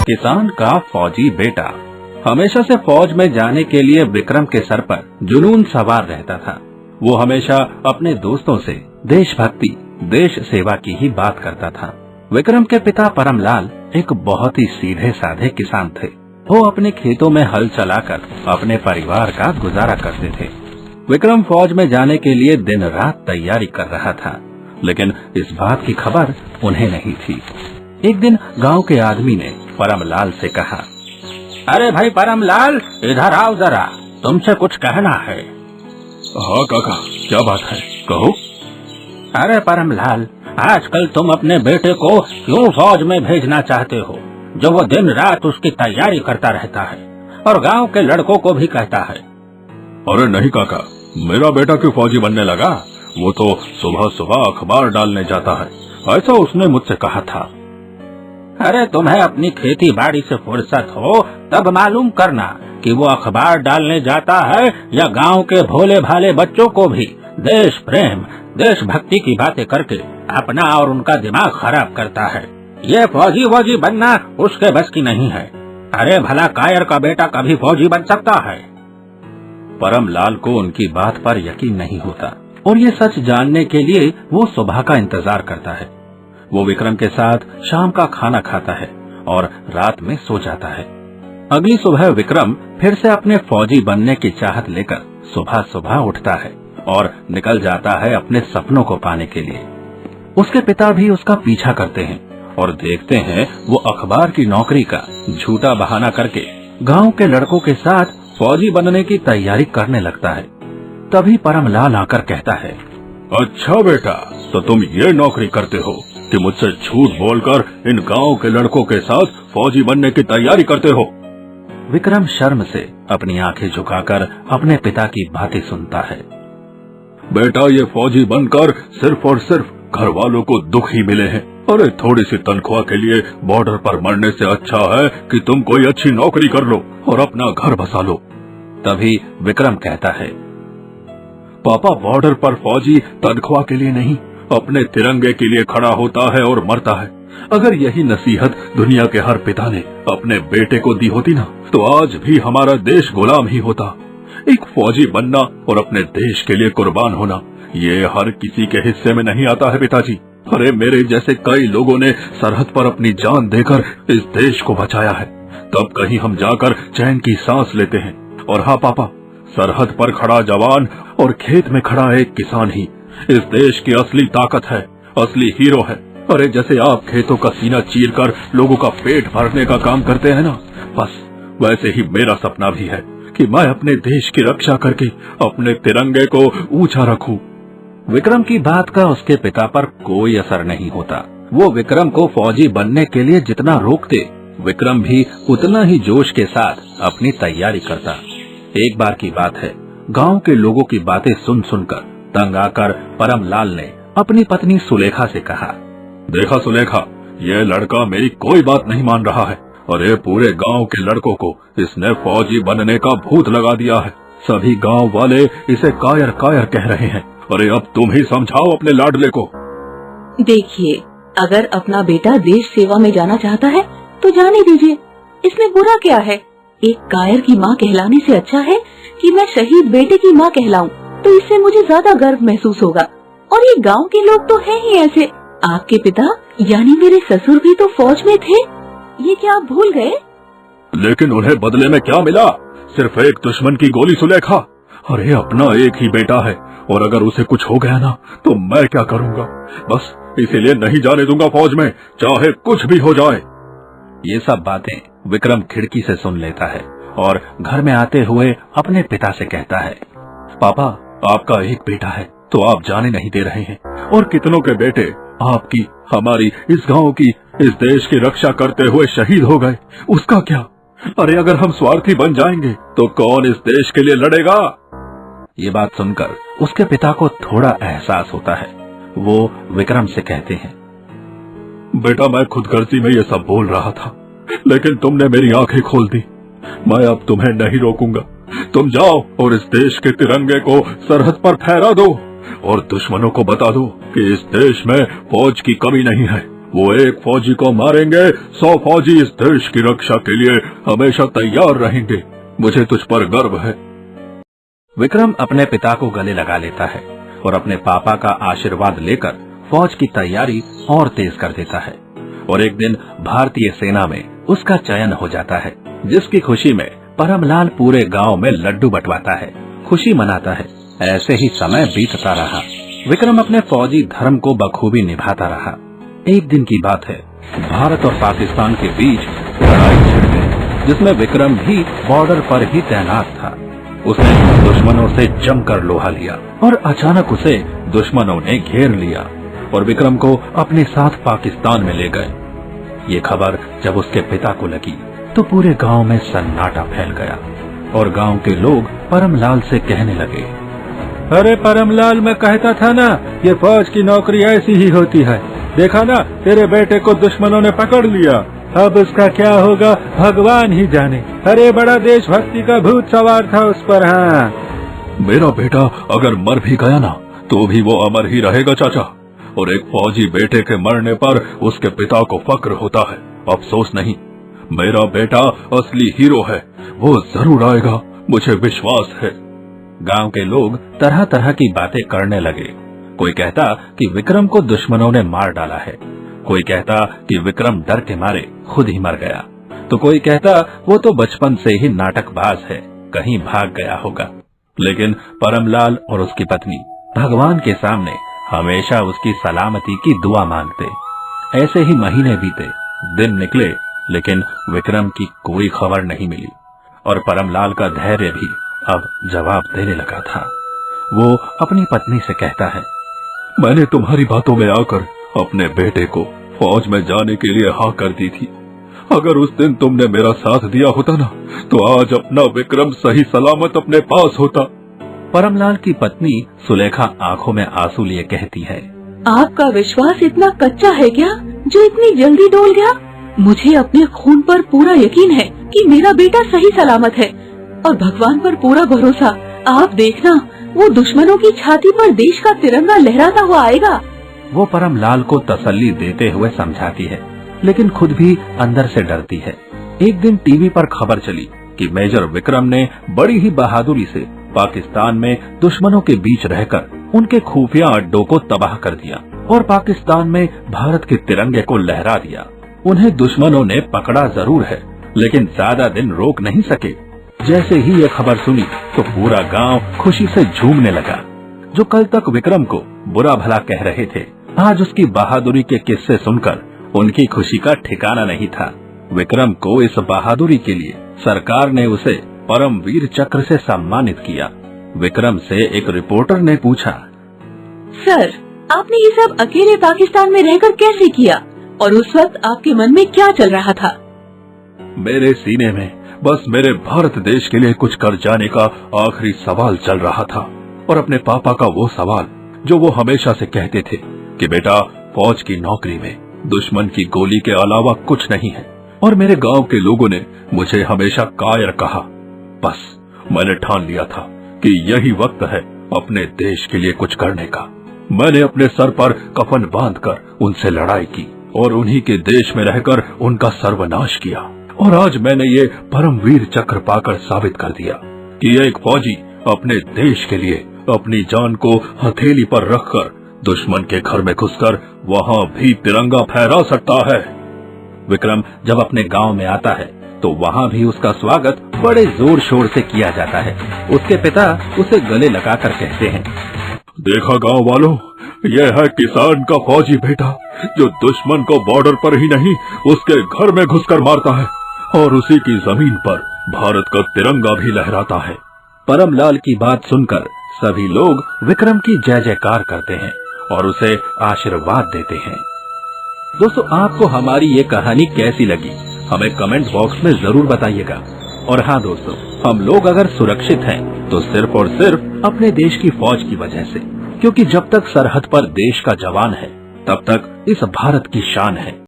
किसान का फौजी बेटा। हमेशा से फौज में जाने के लिए विक्रम के सर पर जुनून सवार रहता था। वो हमेशा अपने दोस्तों से देशभक्ति, देश सेवा की ही बात करता था। विक्रम के पिता परमलाल एक बहुत ही सीधे साधे किसान थे। वो अपने खेतों में हल चलाकर अपने परिवार का गुजारा करते थे। विक्रम फौज में जाने के लिए दिन रात तैयारी कर रहा था, लेकिन इस बात की खबर उन्हें नहीं थी। एक दिन गांव के आदमी ने परमलाल से कहा, अरे भाई परमलाल, इधर आओ जरा, तुमसे कुछ कहना है। हाँ काका, क्या बात है, कहो। अरे परमलाल, आजकल तुम अपने बेटे को क्यों फौज में भेजना चाहते हो, जो वो दिन रात उसकी तैयारी करता रहता है और गांव के लड़कों को भी कहता है। अरे नहीं काका, मेरा बेटा क्यों फौजी बनने लगा? वो तो सुबह सुबह अखबार डालने जाता है, ऐसा उसने मुझसे कहा था। अरे तुम्हें अपनी खेती बाड़ी से फुर्सत हो तब मालूम करना कि वो अखबार डालने जाता है या गांव के भोले भाले बच्चों को भी देश प्रेम, देशभक्ति की बातें करके अपना और उनका दिमाग खराब करता है। ये फौजी वौजी बनना उसके बस की नहीं है। अरे भला कायर का बेटा कभी फौजी बन सकता है? परमलाल को उनकी बात पर यकीन नहीं होता और ये सच जानने के लिए वो सुबह का इंतजार करता है। वो विक्रम के साथ शाम का खाना खाता है और रात में सो जाता है। अगली सुबह विक्रम फिर से अपने फौजी बनने की चाहत लेकर सुबह सुबह उठता है और निकल जाता है अपने सपनों को पाने के लिए। उसके पिता भी उसका पीछा करते हैं और देखते हैं वो अखबार की नौकरी का झूठा बहाना करके गांव के लड़कों के साथ फौजी बनने की तैयारी करने लगता है। तभी परमलाल आकर कहता है, अच्छा बेटा, तो तुम ये नौकरी करते हो कि मुझसे झूठ बोलकर इन गांव के लड़कों के साथ फौजी बनने की तैयारी करते हो। विक्रम शर्म से अपनी आंखें झुकाकर अपने पिता की बातें सुनता है। बेटा, ये फौजी बनकर सिर्फ और सिर्फ घर वालों को दुख ही मिले हैं। अरे थोड़ी सी तनख्वाह के लिए बॉर्डर पर मरने से अच्छा है कि तुम कोई अच्छी नौकरी कर लो और अपना घर बसा लो। तभी विक्रम कहता है, पापा, बॉर्डर पर फौजी तनख्वाह के लिए नहीं, अपने तिरंगे के लिए खड़ा होता है और मरता है। अगर यही नसीहत दुनिया के हर पिता ने अपने बेटे को दी होती ना, तो आज भी हमारा देश गुलाम ही होता। एक फौजी बनना और अपने देश के लिए कुर्बान होना, ये हर किसी के हिस्से में नहीं आता है पिताजी। अरे मेरे जैसे कई लोगों ने सरहद पर अपनी जान देकर इस देश को बचाया है, तब कहीं हम जाकर चैन की सांस लेते हैं। और हाँ पापा, सरहद पर खड़ा जवान और खेत में खड़ा एक किसान ही इस देश की असली ताकत है, असली हीरो है। अरे जैसे आप खेतों का सीना चीरकर लोगों का पेट भरने का काम करते हैं ना, बस वैसे ही मेरा सपना भी है कि मैं अपने देश की रक्षा करके अपने तिरंगे को ऊंचा रखूं। विक्रम की बात का उसके पिता पर कोई असर नहीं होता। वो विक्रम को फौजी बनने के लिए जितना रोकते, विक्रम भी उतना ही जोश के साथ अपनी तैयारी करता। एक बार की बात है, गांव के लोगों की बातें सुन सुनकर तंग आकर परमलाल ने अपनी पत्नी सुलेखा से कहा, देखा सुलेखा, ये लड़का मेरी कोई बात नहीं मान रहा है और ये पूरे गांव के लड़कों को इसने फौजी बनने का भूत लगा दिया है। सभी गांव वाले इसे कायर कायर कह रहे हैं। अरे अब तुम ही समझाओ अपने लाडले को। देखिए, अगर अपना बेटा देश सेवा में जाना चाहता है तो जाने दीजिए, इसमें बुरा क्या है? एक कायर की माँ कहलाने से अच्छा है कि मैं शहीद बेटे की माँ कहलाऊं, तो इससे मुझे ज्यादा गर्व महसूस होगा। और ये गांव के लोग तो हैं ही ऐसे। आपके पिता यानी मेरे ससुर भी तो फौज में थे, ये क्या आप भूल गए? लेकिन उन्हें बदले में क्या मिला? सिर्फ एक दुश्मन की गोली सुलेखा। अरे अपना एक ही बेटा है और अगर उसे कुछ हो गया ना, तो मैं क्या करूँगा? बस इसीलिए नहीं जाने दूंगा फौज में, चाहे कुछ भी हो जाए। ये सब बातें विक्रम खिड़की से सुन लेता है और घर में आते हुए अपने पिता से कहता है, पापा, आपका एक बेटा है तो आप जाने नहीं दे रहे हैं, और कितनों के बेटे आपकी, हमारी, इस गांव की, इस देश की रक्षा करते हुए शहीद हो गए। उसका क्या? अरे अगर हम स्वार्थी बन जाएंगे तो कौन इस देश के लिए लड़ेगा? ये बात सुनकर उसके पिता को थोड़ा एहसास होता है। वो विक्रम से कहते हैं, बेटा, मैं खुदगर्जी में ये सब बोल रहा था, लेकिन तुमने मेरी आंखें खोल दी। मैं अब तुम्हें नहीं रोकूंगा। तुम जाओ और इस देश के तिरंगे को सरहद पर फहरा दो और दुश्मनों को बता दो कि इस देश में फौज की कमी नहीं है वो एक फौजी को मारेंगे, 100 फौजी इस देश की रक्षा के लिए हमेशा तैयार रहेंगे। मुझे तुझ पर गर्व है। विक्रम अपने पिता को गले लगा लेता है और अपने पापा का आशीर्वाद लेकर फौज की तैयारी और तेज कर देता है। और एक दिन भारतीय सेना में उसका चयन हो जाता है, जिसकी खुशी में परमलाल पूरे गांव में लड्डू बंटवाता है, खुशी मनाता है। ऐसे ही समय बीतता रहा। विक्रम अपने फौजी धर्म को बखूबी निभाता रहा। एक दिन की बात है, भारत और पाकिस्तान के बीच लड़ाई छिड़ गई, जिसमें विक्रम भी बॉर्डर पर ही तैनात था। उसने दुश्मनों से जमकर लोहा लिया और अचानक उसे दुश्मनों ने घेर लिया और विक्रम को अपने साथ पाकिस्तान में ले गए। ये खबर जब उसके पिता को लगी तो पूरे गांव में सन्नाटा फैल गया और गांव के लोग परमलाल से कहने लगे, अरे परमलाल, मैं कहता था ना, ये फौज की नौकरी ऐसी ही होती है। देखा ना, तेरे बेटे को दुश्मनों ने पकड़ लिया। अब उसका क्या होगा भगवान ही जाने। अरे बड़ा देशभक्ति का भूत सवार था उस पर। हाँ, मेरा बेटा अगर मर भी गया ना तो भी वो अमर ही रहेगा चाचा। और एक फौजी बेटे के मरने पर उसके पिता को फक्र होता है, अफसोस नहीं। मेरा बेटा असली हीरो है, वो जरूर आएगा, मुझे विश्वास है। गांव के लोग तरह तरह की बातें करने लगे। कोई कहता कि विक्रम को दुश्मनों ने मार डाला है, कोई कहता कि विक्रम डर के मारे खुद ही मर गया, तो कोई कहता वो तो बचपन से ही नाटकबाज है, कहीं भाग गया होगा। लेकिन परमलाल और उसकी पत्नी भगवान के सामने हमेशा उसकी सलामती की दुआ मांगते। ऐसे ही महीने बीते, दिन निकले, लेकिन विक्रम की कोई खबर नहीं मिली और परमलाल का धैर्य भी अब जवाब देने लगा था। वो अपनी पत्नी से कहता है, मैंने तुम्हारी बातों में आकर अपने बेटे को फौज में जाने के लिए हाँ कर दी थी। अगर उस दिन तुमने मेरा साथ दिया होता ना तो आज अपना विक्रम सही सलामत अपने पास होता। परमलाल की पत्नी सुलेखा आंखों में आंसू लिए कहती है, आपका विश्वास इतना कच्चा है क्या जो इतनी जल्दी डोल गया? मुझे अपने खून पर पूरा यकीन है कि मेरा बेटा सही सलामत है और भगवान पर पूरा भरोसा। आप देखना, वो दुश्मनों की छाती पर देश का तिरंगा लहराता हुआ आएगा। वो परमलाल को तसल्ली देते हुए समझाती है, लेकिन खुद भी अंदर से डरती है। एक दिन टीवी पर खबर चली कि मेजर विक्रम ने बड़ी ही बहादुरी से पाकिस्तान में दुश्मनों के बीच रहकर उनके खुफिया अड्डों को तबाह कर दिया और पाकिस्तान में भारत के तिरंगे को लहरा दिया। उन्हें दुश्मनों ने पकड़ा जरूर है, लेकिन ज्यादा दिन रोक नहीं सके। जैसे ही ये खबर सुनी तो पूरा गांव खुशी से झूमने लगा। जो कल तक विक्रम को बुरा भला कह रहे थे, आज उसकी बहादुरी के किस्से सुनकर उनकी खुशी का ठिकाना नहीं था। विक्रम को इस बहादुरी के लिए सरकार ने उसे परमवीर चक्र से सम्मानित किया। विक्रम से एक रिपोर्टर ने पूछा, सर, आपने ये सब अकेले पाकिस्तान में रहकर कैसे किया और उस वक्त आपके मन में क्या चल रहा था? मेरे सीने में बस मेरे भारत देश के लिए कुछ कर जाने का आखिरी सवाल चल रहा था और अपने पापा का वो सवाल जो वो हमेशा से कहते थे कि बेटा, फौज की नौकरी में दुश्मन की गोली के अलावा कुछ नहीं है। और मेरे गांव के लोगों ने मुझे हमेशा कायर कहा। बस मैंने ठान लिया था कि यही वक्त है अपने देश के लिए कुछ करने का। मैंने अपने सर पर कफन बांधकर उनसे लड़ाई की और उन्हीं के देश में रहकर उनका सर्वनाश किया। और आज मैंने ये परमवीर चक्र पाकर साबित कर दिया कि एक फौजी अपने देश के लिए अपनी जान को हथेली पर रखकर दुश्मन के घर में घुसकर वहाँ भी तिरंगा फहरा सकता है। विक्रम जब अपने गांव में आता है तो वहाँ भी उसका स्वागत बड़े जोर शोर से किया जाता है। उसके पिता उसे गले लगाकर कहते हैं, देखा गांव वालों, यह है किसान का फौजी बेटा जो दुश्मन को बॉर्डर पर ही नहीं उसके घर में घुसकर मारता है और उसी की जमीन पर भारत का तिरंगा भी लहराता है। परमलाल की बात सुनकर सभी लोग विक्रम की जय जयकार करते हैं और उसे आशीर्वाद देते हैं। दोस्तों, आपको हमारी ये कहानी कैसी लगी हमें कमेंट बॉक्स में जरूर बताइएगा। और हाँ दोस्तों, हम लोग अगर सुरक्षित हैं तो सिर्फ और सिर्फ अपने देश की फौज की वजह से, क्योंकि जब तक सरहद पर देश का जवान है तब तक इस भारत की शान है।